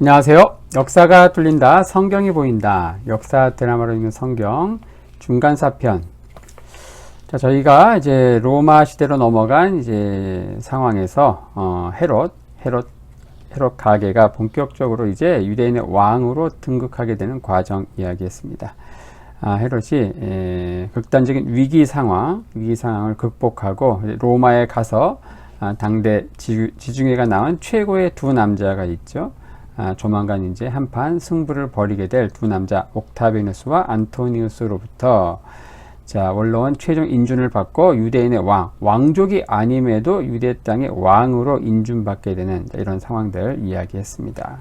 안녕하세요. 역사가 뚫린다. 성경이 보인다. 역사 드라마로 읽는 성경 중간사편. 자, 저희가 이제 로마 시대로 넘어간 이제 상황에서 헤롯 가게가 본격적으로 이제 유대인의 왕으로 등극하게 되는 과정 이야기했습니다. 헤롯이 극단적인 위기 상황을 극복하고 로마에 가서 당대 지중해가 낳은 최고의 두 남자가 있죠. 조만간 이제 한판 승부를 벌이게 될 두 남자 옥타비누스와 안토니우스로부터 원로원 최종 인준을 받고 유대인의 왕족이 아님에도 유대 땅의 왕으로 인준받게 되는 이런 상황들 이야기했습니다.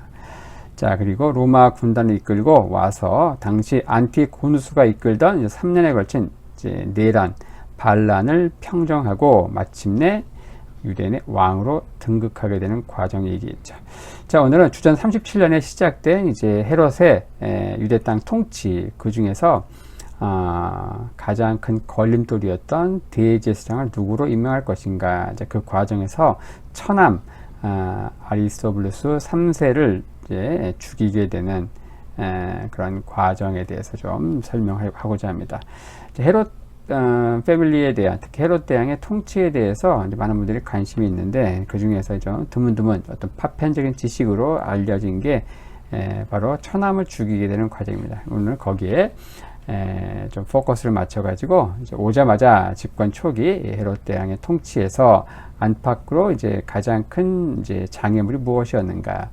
그리고 로마 군단을 이끌고 와서 당시 안티고누스가 이끌던 3년에 걸친 내란, 반란을 평정하고 마침내 유대인의 왕으로 등극하게 되는 과정 얘기했죠. 오늘은 주전 37년에 시작된 이제 헤롯의 유대 땅 통치, 그 중에서 가장 큰 걸림돌이었던 대제사장을 누구로 임명할 것인가, 그 과정에서 처남 아리스토블루스 3세를 이제 죽이게 되는 그런 과정에 대해서 좀 설명하고자 합니다. 헤롯 패밀리에 대한, 특히 헤롯 대왕의 통치에 대해서 많은 분들이 관심이 있는데, 그 중에서 좀 드문드문 어떤 파편적인 지식으로 알려진 게 바로 처남을 죽이게 되는 과정입니다. 오늘 거기에 좀 포커스를 맞춰가지고 이제 오자마자 집권 초기 헤롯 대왕의 통치에서 안팎으로 이제 가장 큰 이제 장애물이 무엇이었는가,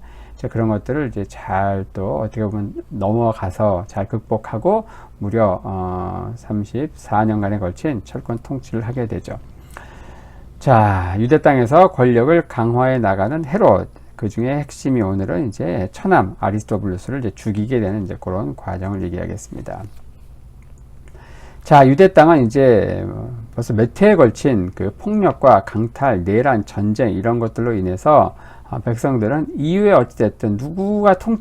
그런 것들을 이제 잘 또 어떻게 보면 넘어가서 잘 극복하고 무려 34년간에 걸친 철권 통치를 하게 되죠. 유대 땅에서 권력을 강화해 나가는 헤롯, 그 중에 핵심이 오늘은 이제 처남 아리스토블루스를 이제 죽이게 되는 이제 그런 과정을 얘기하겠습니다. 유대 땅은 이제 벌써 몇 해에 걸친 그 폭력과 강탈, 내란, 전쟁 이런 것들로 인해서 백성들은 이후에 어찌됐든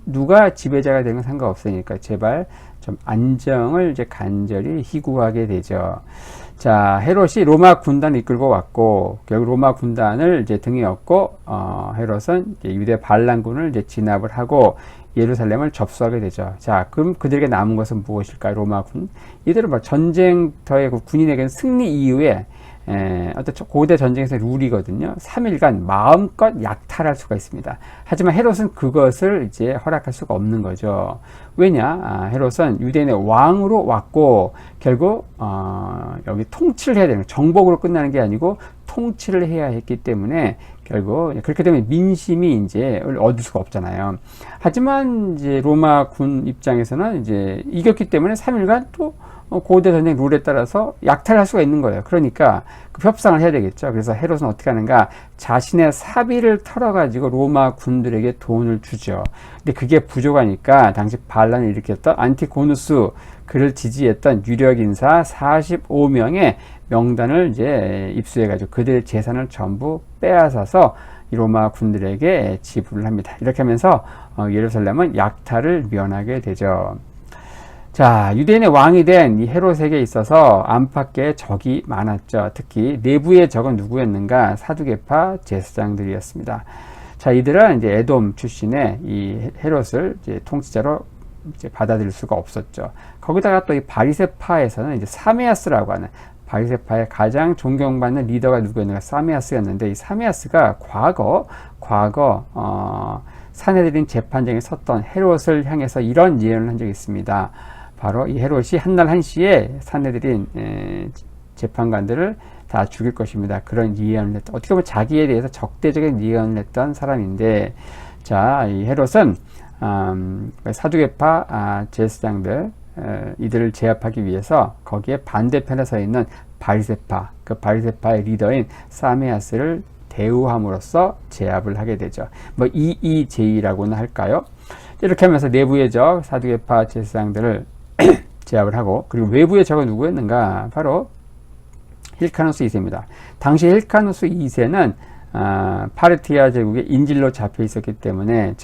누가 지배자가 되는 건 상관없으니까 제발 좀 안정을 이제 간절히 희구하게 되죠. 헤롯이 로마 군단을 이끌고 왔고, 결국 로마 군단을 이제 등에 업고, 헤롯은 이제 유대 반란군을 이제 진압을 하고 예루살렘을 접수하게 되죠. 그럼 그들에게 남은 것은 무엇일까요? 로마군. 이들은 전쟁터의 군인에게는 승리 이후에 어떤 고대 전쟁에서 룰이거든요. 3일간 마음껏 약탈할 수가 있습니다. 하지만 헤롯은 그것을 이제 허락할 수가 없는 거죠. 왜냐? 헤롯은 유대인의 왕으로 왔고, 결국 여기 통치를 해야 되는, 정복으로 끝나는 게 아니고 통치를 해야 했기 때문에 결국 그렇게 되면 민심이 이제 얻을 수가 없잖아요. 하지만 이제 로마 군 입장에서는 이제 이겼기 때문에 3일간 또 고대 전쟁 룰에 따라서 약탈할 수가 있는 거예요. 그러니까 그 협상을 해야 되겠죠. 그래서 헤롯은 어떻게 하는가? 자신의 사비를 털어가지고 로마 군들에게 돈을 주죠. 근데 그게 부족하니까 당시 반란을 일으켰던 안티고누스, 그를 지지했던 유력 인사 45명의 명단을 이제 입수해가지고 그들의 재산을 전부 빼앗아서 로마 군들에게 지불을 합니다. 이렇게 하면서 예루살렘은 약탈을 면하게 되죠. 유대인의 왕이 된 이 헤롯에게 있어서 안팎의 적이 많았죠. 특히 내부의 적은 누구였는가? 사두개파 제사장들이었습니다. 이들은 이제 에돔 출신의 이 헤롯을 이제 통치자로 이제 받아들일 수가 없었죠. 거기다가 또 이 바리새파에서는 이제 사메아스라고 하는, 바리새파의 가장 존경받는 리더가 누구였는가? 사메아스였는데, 이 사메아스가 과거 산헤드린 재판장에 섰던 헤롯을 향해서 이런 예언을 한 적이 있습니다. 바로 이 헤롯이 한날 한시에 산헤드린 재판관들을 다 죽일 것입니다. 그런 예언을 했던, 어떻게 보면 자기에 대해서 적대적인 예언을 했던 사람인데, 이 헤롯은 사두개파 제사장들, 이들을 제압하기 위해서 거기에 반대편에 서 있는 바리새파, 그 바리새파의 리더인 사메아스를 대우함으로써 제압을 하게 되죠. EEJ라고는 할까요? 이렇게 하면서 내부의 적 사두개파 제사장들을 제압을 하고, 그리고 외부의 적은 누구였는가? 바로 힐카누스 2세입니다. 당시 힐카누스 2세는 파르티아 제국의 인질로 잡혀 있었기 때문에,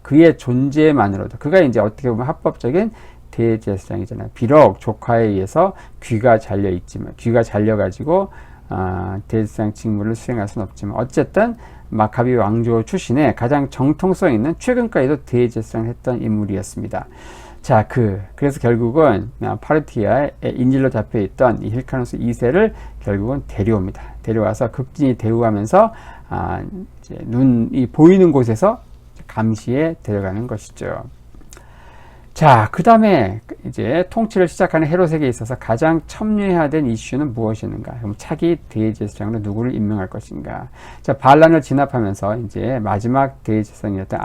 그의 존재만으로도, 그가 이제 어떻게 보면 합법적인 대제사장이잖아요. 비록 조카에 의해서 귀가 잘려가지고 대제사장 직무를 수행할 수는 없지만 어쨌든 마카비 왕조 출신의 가장 정통성 있는 최근까지도 대제사장을 했던 인물이었습니다. 자, 그래서 결국은 파르티아의 인질로 잡혀있던 이 힐카누스 2세를 결국은 데려옵니다. 데려와서 극진히 대우하면서 이제 눈이 보이는 곳에서 감시에 데려가는 것이죠. 자, 그 다음에 이제 통치를 시작하는 헤롯에게 있어서 가장 첨예해야 된 이슈는 무엇이었는가? 그럼 차기 대제사장으로 누구를 임명할 것인가? 자, 반란을 진압하면서 이제 마지막 대제사장이었던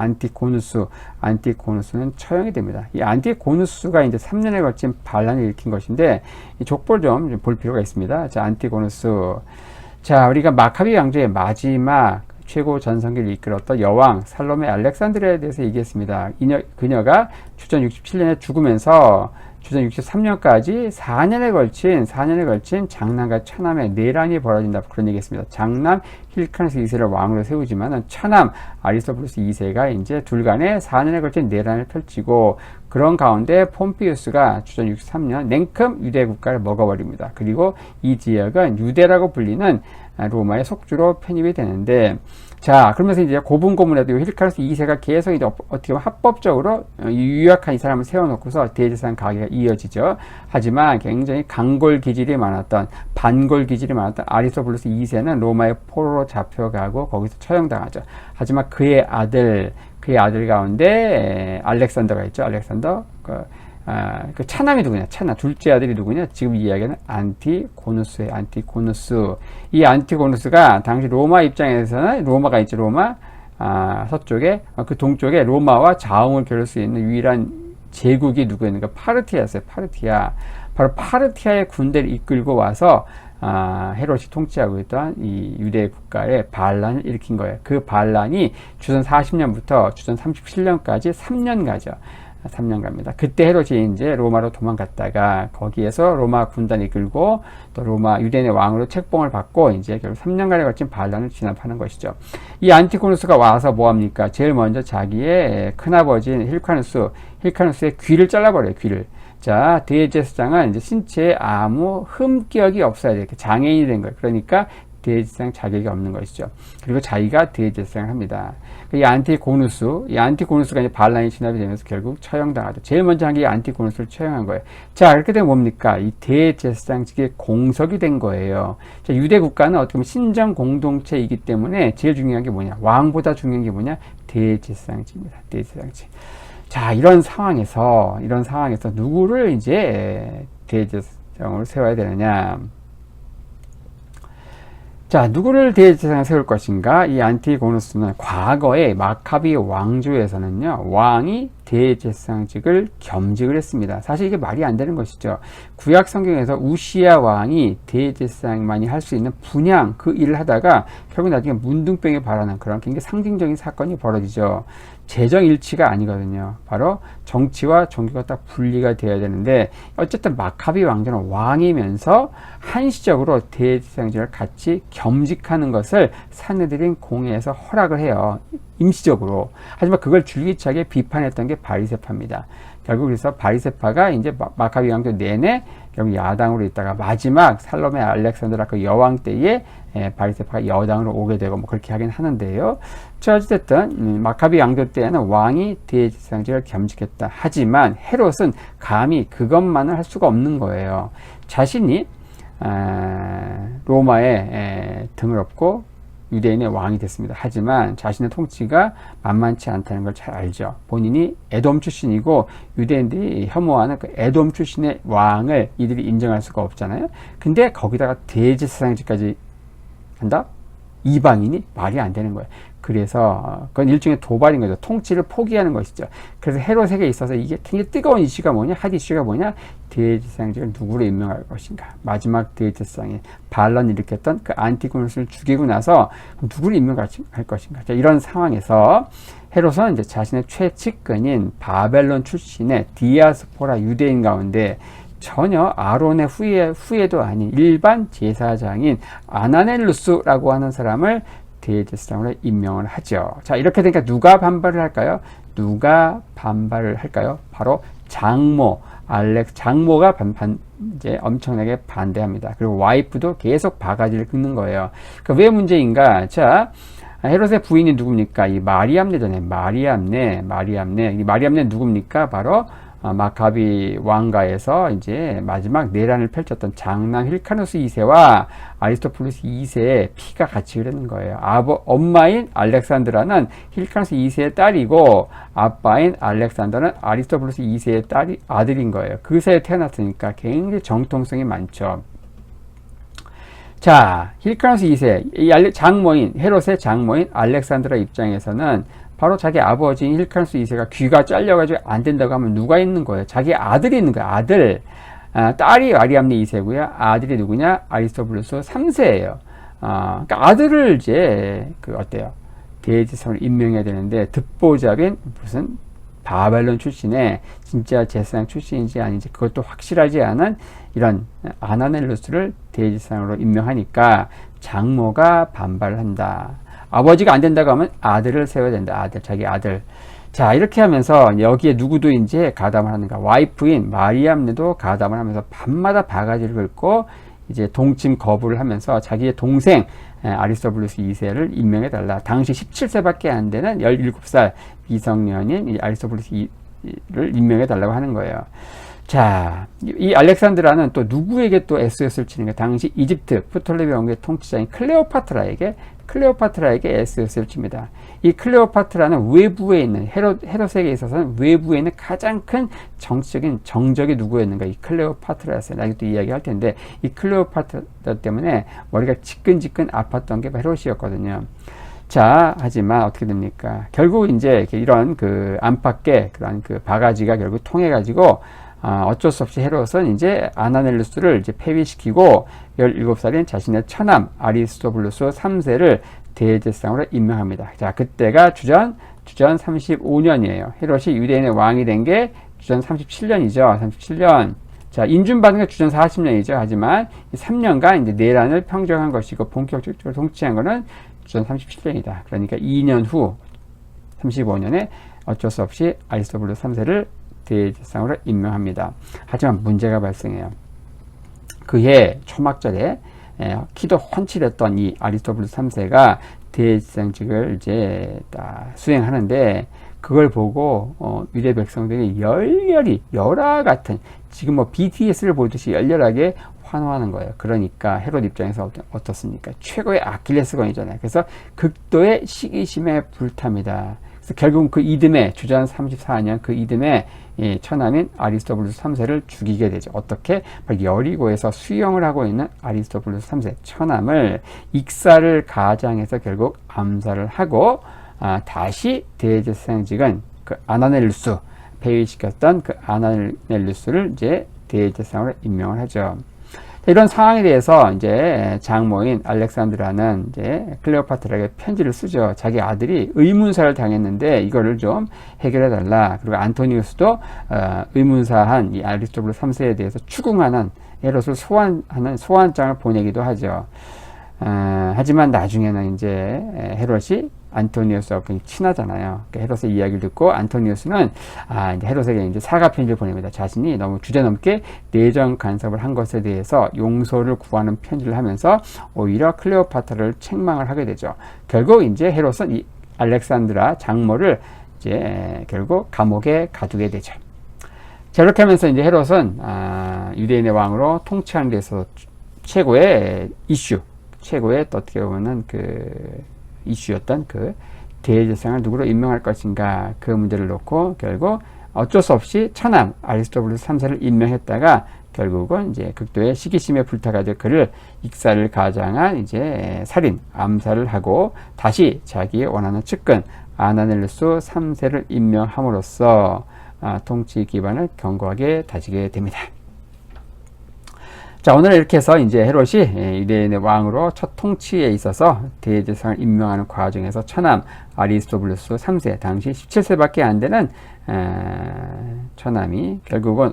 안티고누스는 처형이 됩니다. 이 안티고누스가 이제 3년에 걸친 반란을 일으킨 것인데 이 족보를 좀 볼 필요가 있습니다. 자, 안티고누스. 자, 우리가 마카비 왕조의 마지막 최고 전성기를 이끌었던 여왕 살로메 알렉산드리아에 대해서 얘기했습니다. 그녀가 주전 67년에 죽으면서 주전 63년까지 4년에 걸친 장남과 차남의 내란이 벌어진다. 그런 얘기했습니다. 장남 힐카누스 2세를 왕으로 세우지만 차남 아리스토블루스 2세가 이제 둘 간에 4년에 걸친 내란을 펼치고 그런 가운데 폼피우스가 주전 63년 냉큼 유대 국가를 먹어버립니다. 그리고 이 지역은 유대라고 불리는 로마의 속주로 편입이 되는데, 자, 그러면서 이제 고분고분해도 힐카누스 2세가 계속 이제 어떻게 보면 합법적으로 유약한 이 사람을 세워놓고서 대제사장 가계가 이어지죠. 하지만 굉장히 반골 기질이 많았던 아리스토블루스 2세는 로마의 포로로 잡혀가고 거기서 처형당하죠. 하지만 그의 아들 가운데 알렉산더가 있죠. 알렉산더. 그 차남이 누구냐? 둘째 아들이 누구냐? 지금 이야기는 안티고누스예요. 안티고누스. 이 안티고누스가 당시 로마 입장에서는 로마가 있죠. 로마 서쪽에 그 동쪽에 로마와 자웅을 겨룰 수 있는 유일한 제국이 누구였는가? 파르티아였어요. 파르티아. 바로 파르티아의 군대를 이끌고 와서 헤롯이 통치하고 있던 이 유대 국가의 반란을 일으킨 거예요. 그 반란이 주전 40년부터 주전 37년까지 3년 가죠. 3년 갑니다. 그때 헤롯이 이제 로마로 도망갔다가 거기에서 로마 군단이 이끌고 또 로마 유대인의 왕으로 책봉을 받고 이제 결국 3년간에 걸친 반란을 진압하는 것이죠. 이 안티고누스가 와서 뭐 합니까? 제일 먼저 자기의 큰아버지인 힐카누스의 귀를 잘라버려요. 귀를. 자, 대제사장은 이제 신체에 아무 흠격이 없어야 돼. 장애인이 된 거예요. 그러니까 대제사장 자격이 없는 것이죠. 그리고 자기가 대제사장을 합니다. 이 안티고누스가 이제 반란이 진압이 되면서 결국 처형당하죠. 제일 먼저 한 게 안티고누스를 처형한 거예요. 자, 그렇게 되면 뭡니까? 이 대제사장직의 공석이 된 거예요. 자, 유대 국가는 어떻게 보면 신정 공동체이기 때문에 제일 중요한 게 뭐냐? 왕보다 중요한 게 뭐냐? 대제사장직입니다. 대제사장직. 자, 이런 상황에서 누구를 이제 대제사장으로 세워야 되느냐? 자, 누구를 대제사장에 세울 것인가? 이 안티고누스는 과거에 마카비 왕조에서는요, 왕이 대제사장직을 겸직을 했습니다. 사실 이게 말이 안 되는 것이죠. 구약 성경에서 우시야 왕이 대제사장만이 할 수 있는 분양 그 일을 하다가 결국 나중에 문둥병에 발하는 그런 굉장히 상징적인 사건이 벌어지죠. 재정일치가 아니거든요. 바로 정치와 종교가 딱 분리가 되어야 되는데 어쨌든 마카비 왕조는 왕이면서 한시적으로 대제사장직을 같이 겸직하는 것을 산헤드린 공회에서 허락을 해요. 임시적으로. 하지만 그걸 줄기차게 비판했던 게 바리새파입니다. 결국 그래서 바리새파가 이제 마카비 왕조 내내 결국 야당으로 있다가 마지막 살로메 알렉산드라 그 여왕 때에 바리새파가 여당으로 오게 되고 뭐 그렇게 하긴 하는데요. 자, 어쨌든 마카비 왕조 때에는 왕이 대제사장직을 겸직했다. 하지만 헤롯은 감히 그것만을 할 수가 없는 거예요. 자신이 로마에 등을 업고 유대인의 왕이 됐습니다. 하지만 자신의 통치가 만만치 않다는 걸 잘 알죠. 본인이 에돔 출신이고 유대인들이 혐오하는 그 에돔 출신의 왕을 이들이 인정할 수가 없잖아요. 근데 거기다가 대제사장직까지 한다? 이방인이 말이 안 되는 거예요. 그래서 그건 일종의 도발인 거죠. 통치를 포기하는 것이죠. 그래서 헤롯에게 있어서 이게 굉장히 뜨거운 이슈가 뭐냐? 핫 이슈가 뭐냐? 대제사장직을 누구로 임명할 것인가? 마지막 대제사장이 반란을 일으켰던 그 안티고누스를 죽이고 나서 누구를 임명할 것인가? 자, 이런 상황에서 헤롯은 이제 자신의 최측근인 바벨론 출신의 디아스포라 유대인 가운데 전혀 아론의 후예도 아닌 일반 제사장인 아나넬루스라고 하는 사람을 대제사장으로 임명을 하죠. 자, 이렇게 되니까 누가 반발을 할까요? 바로 장모 장모가 이제 엄청나게 반대합니다. 그리고 와이프도 계속 바가지를 긁는 거예요. 그러니까 왜 문제인가? 자, 헤롯의 부인이 누굽니까? 이 마리암네잖아요. 이 마리암네 누굽니까? 바로 마카비 왕가에서 이제 마지막 내란을 펼쳤던 장남 힐카누스 2세와 아리스토플루스 2세의 피가 같이 흐르는 거예요. 엄마인 알렉산드라는 힐카누스 2세의 딸이고 아빠인 알렉산더는 아리스토플루스 2세의 아들인 거예요. 그 사이에 태어났으니까 굉장히 정통성이 많죠. 자, 힐카누스 2세, 헤롯의 장모인 알렉산드라 입장에서는 바로 자기 아버지인 힐카누스 2세가 귀가 잘려가지고 안 된다고 하면 누가 있는 거예요? 자기 아들이 있는 거예요. 아들. 딸이 마리암네 2세고요. 아들이 누구냐? 아리스토블루스 3세예요. 그러니까 아들을 이제, 어때요? 대제사장으로 임명해야 되는데, 듣보잡인 무슨 바벨론 출신의 진짜 제사장 출신인지 아닌지 그것도 확실하지 않은 이런 아나넬루스를 대제사장으로 임명하니까 장모가 반발을 한다. 아버지가 안 된다고 하면 아들을 세워야 된다. 자기 아들. 자, 이렇게 하면서 여기에 누구도 이제 가담을 하는가. 와이프인 마리암네도 가담을 하면서 밤마다 바가지를 긁고 이제 동침 거부를 하면서 자기의 동생 아리스토블루스 2세를 임명해달라. 당시 17세밖에 안 되는 17살 미성년인 이 아리스토블루스를 임명해달라고 하는 거예요. 자, 이 알렉산드라는 또 누구에게 또 SOS를 치는 가 당시 이집트 프톨레미 왕국의 통치자인 클레오파트라에게 SOS를 칩니다. 이 클레오파트라는 외부에 있는 헤롯에게 있어서는 외부에 있는 가장 큰 정치적인 정적이 누구였는가? 이 클레오파트라였어요. 나중에 또 이야기할 텐데 이 클레오파트라 때문에 머리가 지끈지끈 아팠던 게 헤롯이었거든요. 자, 하지만 어떻게 됩니까? 결국 이제 이런 안팎의 그런 바가지가 결국 통해가지고 어쩔 수 없이 헤롯은 이제 아나넬루스를 이제 폐위시키고 17살인 자신의 처남 아리스토블루스 3세를 대제사장으로 임명합니다. 자, 그때가 주전 35년이에요. 헤롯이 유대인의 왕이 된 게 주전 37년이죠. 37년. 자, 인준받은 게 주전 40년이죠. 하지만 이 3년간 이제 내란을 평정한 것이고 본격적으로 통치한 거는 주전 37년이다. 그러니까 2년 후 35년에 어쩔 수 없이 아리스토블루스 3세를 대제사장으로 임명합니다. 하지만 문제가 발생해요. 그해 초막절에 키도 훤칠했던 이 아리스토블루스 3세가 대제사장직을 이제 수행하는데 그걸 보고 유대 백성들이 열화 같은 지금 BTS를 보듯이 열렬하게 환호하는 거예요. 그러니까 헤롯 입장에서 어떻습니까? 최고의 아킬레스건이잖아요. 그래서 극도의 시기심에 불탑니다. 그래서 결국 그 이듬해 주전 34년 그 이듬해 처남인 아리스토블루스 3세를 죽이게 되죠. 어떻게? 여리고에서 수영을 하고 있는 아리스토블루스 3세 처남을 익사를 가장해서 결국 암살을 하고 다시 대제사장직은 아나넬루스 폐위시켰던 아나넬루스를 이제 대제사장으로 임명을 하죠. 이런 상황에 대해서 이제 장모인 알렉산드라는 이제 클레오파트라에게 편지를 쓰죠. 자기 아들이 의문사를 당했는데 이거를 좀 해결해 달라. 그리고 안토니우스도 의문사한 이 아리스토블루스 3세에 대해서 추궁하는 헤롯을 소환하는 소환장을 보내기도 하죠. 하지만 나중에는 이제 헤롯이 안토니우스와 굉장히 친하잖아요. 그러니까 헤롯의 이야기를 듣고 안토니우스는 이제 헤롯에게 이제 사과 편지를 보냅니다. 자신이 너무 주제넘게 내정 간섭을 한 것에 대해서 용서를 구하는 편지를 하면서 오히려 클레오파트라를 책망을 하게 되죠. 결국 이제 헤롯은 이 알렉산드라 장모를 이제 결국 감옥에 가두게 되죠. 자, 이렇게 하면서 이제 헤롯은 유대인의 왕으로 통치하는 데 있어서 최고의 또 어떻게 보면은 이슈였던 대제사장을 누구로 임명할 것인가 그 문제를 놓고 결국 어쩔 수 없이 처남 아리스토블루스 3세를 임명했다가 결국은 이제 극도의 시기심에 불타가지고 그를 익사를 가장한 이제 암살을 하고 다시 자기의 원하는 측근 아나넬루스 3세를 임명함으로써 통치 기반을 견고하게 다지게 됩니다. 자, 오늘 이렇게 해서 이제 헤롯이 유대인의 왕으로 첫 통치에 있어서 대제사장을 임명하는 과정에서 처남 아리스토블루스 3세, 당시 17세밖에 안 되는 처남이 결국은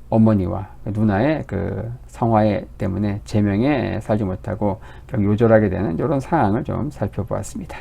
어머니와 누나의 성화에 때문에 제명에 살지 못하고 결국 요절하게 되는 이런 상황을 좀 살펴보았습니다.